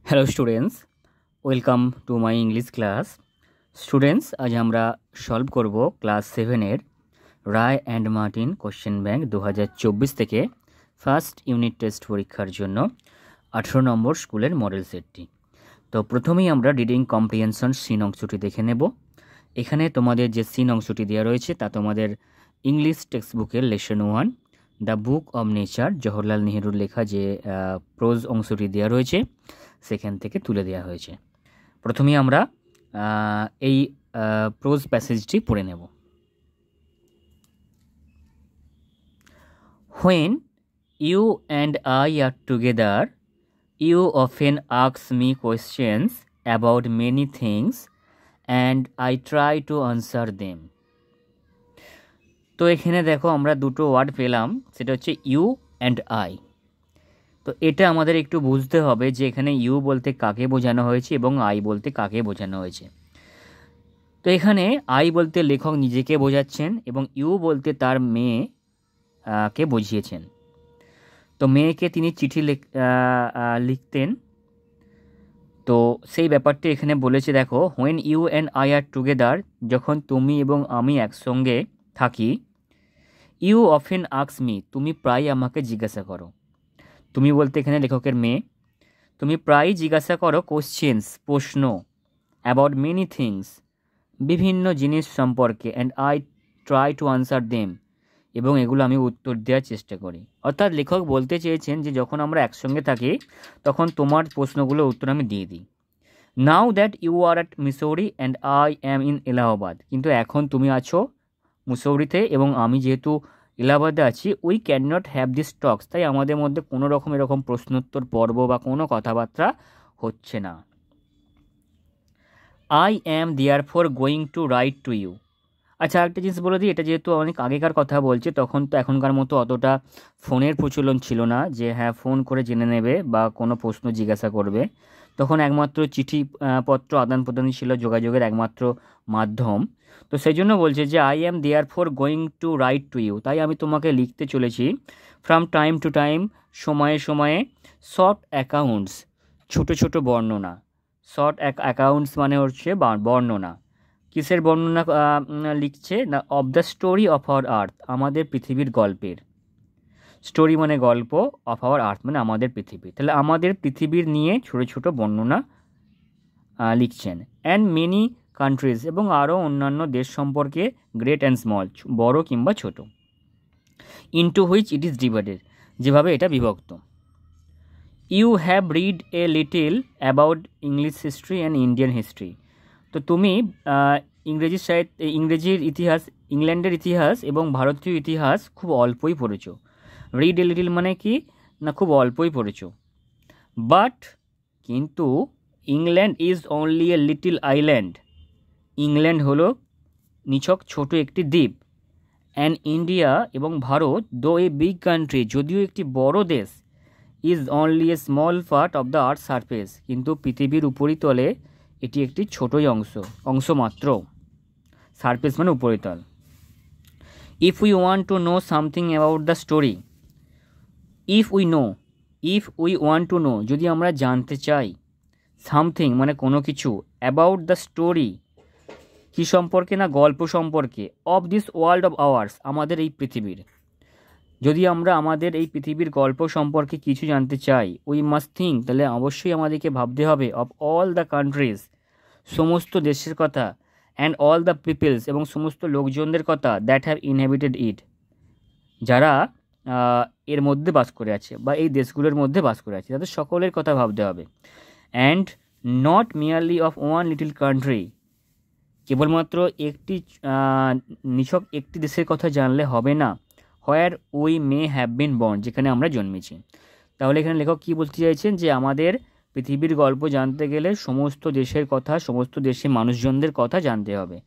Hello students, welcome to my English class. Students, আজ আমরা solve করব ক্লাস 7-এর Ray and Martin question bank 2024 থেকে ফার্স্ট ইউনিট টেস্ট পরীক্ষার জন্য 18 নম্বর স্কুলের মডেল সেটটি। তো প্রথমেই আমরা রিডিং কম্প্রিহেনশন সিন অংশটি দেখে নেব। এখানে তোমাদের যে সিন অংশটি দেওয়া রয়েছে তা তোমাদের ইংলিশ টেক্সট বুকের lesson 1 the book of nature, Jawaharlal নেহরুর লেখা যে প্রোজ অংশটি দেওয়া রয়েছে সেখান থেকে তুলে দেওয়া হয়েছে। প্রথমেই আমরা এই প্রোজ প্যাসেজটি পড়ে নেব। When you and I are together, you often ask me questions about many things and I try to answer them. তো এখানে দেখো আমরা দুটো ওয়ার্ড পেলাম, সেটা হচ্ছে ইউ অ্যান্ড আই। তো এটা আমাদের একটু বুঝতে হবে যে এখানে ইউ বলতে কাকে বোঝানো হয়েছে এবং আই বলতে কাকে বোঝানো হয়েছে। তো এখানে আই বলতে লেখক নিজেকে বোঝাচ্ছেন এবং ইউ বলতে তার মেয়েকে বুঝিয়েছেন। তো মেয়েকে তিনি চিঠি লিখতেন, তো সেই ব্যাপারটি এখানে বলেছে। দেখো, when you and I are together, যখন তুমি এবং আমি একসঙ্গে থাকি, ইউ অফেন আস্ক মি, তুমি প্রায় আমাকে জিজ্ঞাসা করো। তুমি বলতে এখানে লেখকের মেয়ে। তুমি প্রায়ই জিজ্ঞাসা করো কোশ্চেন্স, প্রশ্ন, অ্যাবাউট মেনি থিংস, বিভিন্ন জিনিস সম্পর্কে, and I try to answer them, এবং এগুলো আমি উত্তর দেওয়ার চেষ্টা করি। অর্থাৎ লেখক বলতে চেয়েছেন যে যখন আমরা একসঙ্গে থাকি তখন তোমার প্রশ্নগুলোর উত্তর আমি দিয়ে দিই। Now that you are at Mussoorie and I am in Allahabad, কিন্তু এখন তুমি আছো মুসৌরিতে এবং আমি যেহেতু এলাহাবাদে আছি, we can not have this talks, তাই আমাদের মধ্যে কোনো রকম এরকম প্রশ্নোত্তর পর্ব বা কোনো কথাবার্তা হচ্ছে না। I am there for going to write to you. আচ্ছা, একটা জিনিস বলে দিই, এটা যেহেতু অনেক আগেকার কথা বলছে, তখন তো এখনকার মতো অতটা ফোনের প্রচলন ছিল না যে হ্যাঁ ফোন করে জেনে নেবে বা কোনো প্রশ্ন জিজ্ঞাসা করবে। তখন একমাত্র চিঠিপত্র আদান প্রদানই ছিল যোগাযোগের একমাত্র মাধ্যম। তো সেই জন্য বলছে যে I am there for going to write to you, তাই আমি তোমাকে লিখতে চলেছি। ফ্রম টাইম টু টাইম, সময়ে সময়ে, শর্ট অ্যাকাউন্টস, ছোটো ছোটো বর্ণনা। শর্ট অ্যাকাউন্টস মানে হচ্ছে বর্ণনা। কিসের বর্ণনা লিখছে না, of the story of our earth, আমাদের পৃথিবীর গল্পের। স্টোরি মানে গল্প, অফ আওয়ার আর্থ মানে আমাদের পৃথিবী। তাহলে আমাদের পৃথিবীর নিয়ে ছোটো ছোটো বর্ণনা লিখছেন। অ্যান্ড মেনি কান্ট্রিজ, এবং আরও অন্যান্য দেশ সম্পর্কে, গ্রেট অ্যান্ড স্মল, বড় কিংবা ছোট। Into which it is divided, যেভাবে এটা বিভক্ত। You have read a little about English history and Indian history, তো তুমি ইংরেজির ইতিহাস, ইংল্যান্ডের ইতিহাস এবং ভারতীয় ইতিহাস খুব অল্পই পড়েছো। রিড এ লিটিল মানে কি না, খুব অল্পই পড়েছো। বাট, কিন্তু, England is only a little island, England হলো নিছক ছোট একটি দ্বীপ। অ্যান্ড ইন্ডিয়া, এবং ভারত, দো এ বিগ কান্ট্রি, যদিও একটি বড় দেশ, is only a small part of the earth surface, কিন্তু পৃথিবীর উপরিতলে এটি একটি ছোটোই অংশ মাত্র। সারফেস মানে উপরিতল। If we want to know something about the story, if we want to know, যদি আমরা জানতে চাই, সামথিং মানে কোনো কিছু, অ্যাবাউট দ্য স্টোরি কী সম্পর্কে না, গল্প সম্পর্কে, of this world of hours, আমাদের এই পৃথিবীর, যদি আমরা আমাদের এই পৃথিবীর গল্প সম্পর্কে কিছু জানতে চাই, উই মাস্ট থিঙ্ক, তাহলে অবশ্যই আমাদেরকে ভাবতে হবে, অফ অল দ্য কান্ট্রিজ, সমস্ত দেশের কথা, অ্যান্ড অল দ্য পিপলস, এবং সমস্ত লোকজনদের কথা, দ্যাট হ্যাভ ইনহ্যাবিটেড ইট, যারা এর মধ্যে বাস করে আছে বা এই দেশগুলোর মধ্যে বাস করে আছে, তাদের সকলের কথা ভাবতে হবে। And not merely of one little country, কেবলমাত্র নিছক একটি দেশের কথা জানলে হবে না। Where we may have been born, যেখানে আমরা জন্মেছি। তাহলে এখানে লেখক কী বলতে চাইছেন, যে আমাদের পৃথিবীর গল্প জানতে গেলে সমস্ত দেশের কথা, সমস্ত দেশের মানুষজনদের কথা জানতে হবে।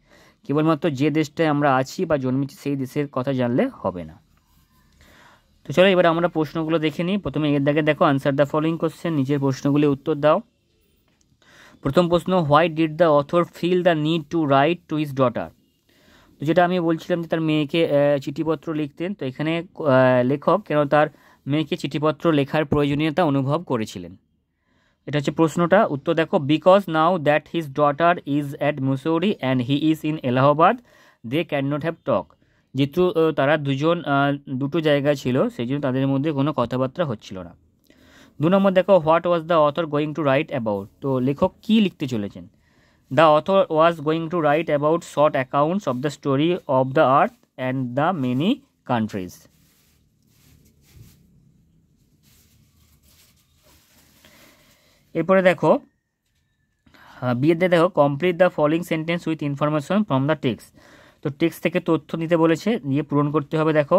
কেবলমাত্র যে দেশটায় আমরা আছি বা জন্মেছি সেই দেশের কথা জানলে হবে না। তো চলো এবার আমরা প্রশ্নগুলো দেখে নিই। প্রথমে এর দাগে দেখো, আনসার দ্য ফলোইং কোশ্চেন, নিচের প্রশ্নগুলি উত্তর দাও। প্রথম প্রশ্ন, why did the author feel the need to write to his daughter, তো যেটা আমি বলছিলাম যে তার মেয়েকে চিঠিপত্র লিখতেন। তো এখানে লেখক কেন তার মেয়েকে চিঠিপত্র লেখার প্রয়োজনীয়তা অনুভব করেছিলেন। এটা হচ্ছে প্রশ্নটা। উত্তর দেখো, because now that his daughter is at Mussoorie and he is in Allahabad they can not have talk. যেহেতু তারা দুটো জায়গায় ছিল, সেই জন্য তাদের মধ্যে কোনো কথাবার্তা হচ্ছিল না। 2 নম্বর দেখো, what was the author going to right about. তো লেখক কী লিখতে চলেছেন? The author was going to right about short accounts of the story of the earth and the many countries. এরপরে দেখো বিয়েতে দেখো, complete the following sentence with information from the text. তো text থেকে তথ্য নিতে বলেছে, দিয়ে পূরণ করতে হবে। দেখো,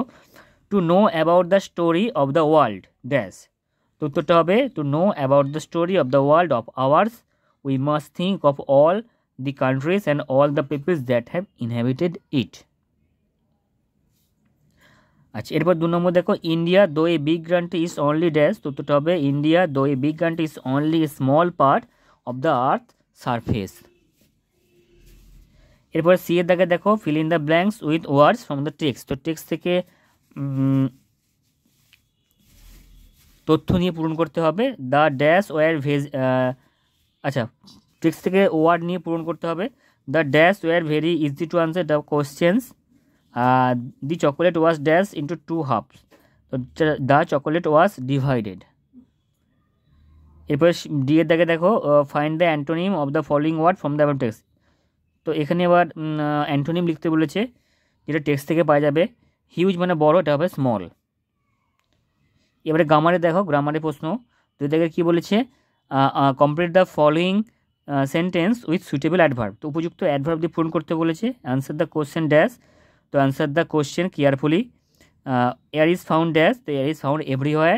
two know about the story of the world dash. তো উত্তরটা হবে, to know about the story of the world of ours we must think of all the countries and all the peoples that have inhabited it. আচ্ছা, এরপর 2 নম্বর দেখো, India though a big country is only dash. তো উত্তরটা হবে, India though a big country is only a small part of the earth surface. এরপর C এর দাগে দেখো, fill in the blanks with words from the text. তো text থেকে তথ্য নিয়ে পূরণ করতে হবে। দ্য ড্যাশ ওয়ার আচ্ছা, টেক্সট থেকে ওয়ার্ড নিয়ে পূরণ করতে হবে। The dash war very easy to answer the questions. The chocolate was dash into 2 halves। তো দ্য চকোলেট ওয়াজ ডিভাইডেড। এরপরে ডি এর দাগে দেখো, find the antonym of the following word from the text. তো এখানে আবার অ্যান্টোনিম লিখতে বলেছে, যেটা টেক্সট থেকে পাওয়া যাবে। হিউজ মানে বড়, এটা হবে স্মল। এবারে গ্রামারে দেখো, গ্রামারে প্রশ্ন 2 জায়গায় কী বলেছে, complete the following sentence with suitable adverb. তো উপযুক্ত অ্যাডভার্ব দিয়ে পূরণ করতে বলেছে। Answer the question dash. তো answer the question carefully. Air is found dash. তো air is found everywhere.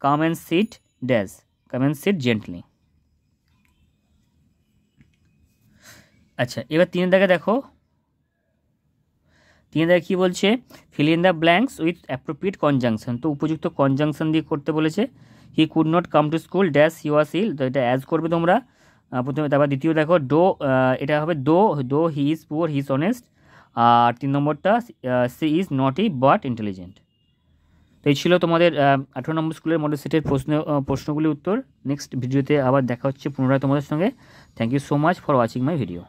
Come and sit dash. Come and sit gently. আচ্ছা, এবার 3 দাগে দেখো, 3 দাগে কী বলছে, fill in the blanks with appropriate conjunction. তো উপযুক্ত কনজাংশন দিয়ে করতে বলেছে। He could not come to school dash he ওয়াজ ইল। তো এটা অ্যাজ করবে তোমরা প্রথমে। তারপর দ্বিতীয় দেখো, এটা হবে though he is poor he is honest. আর 3 নম্বরটা, she is naughty but intelligent. তো এই ছিল তোমাদের 18 নম্বর স্কুলের মডেল সেটের প্রশ্নগুলির উত্তর। নেক্সট ভিডিওতে আবার দেখা হচ্ছে পুনরায় তোমাদের সঙ্গে। Thank you so much for watching my video.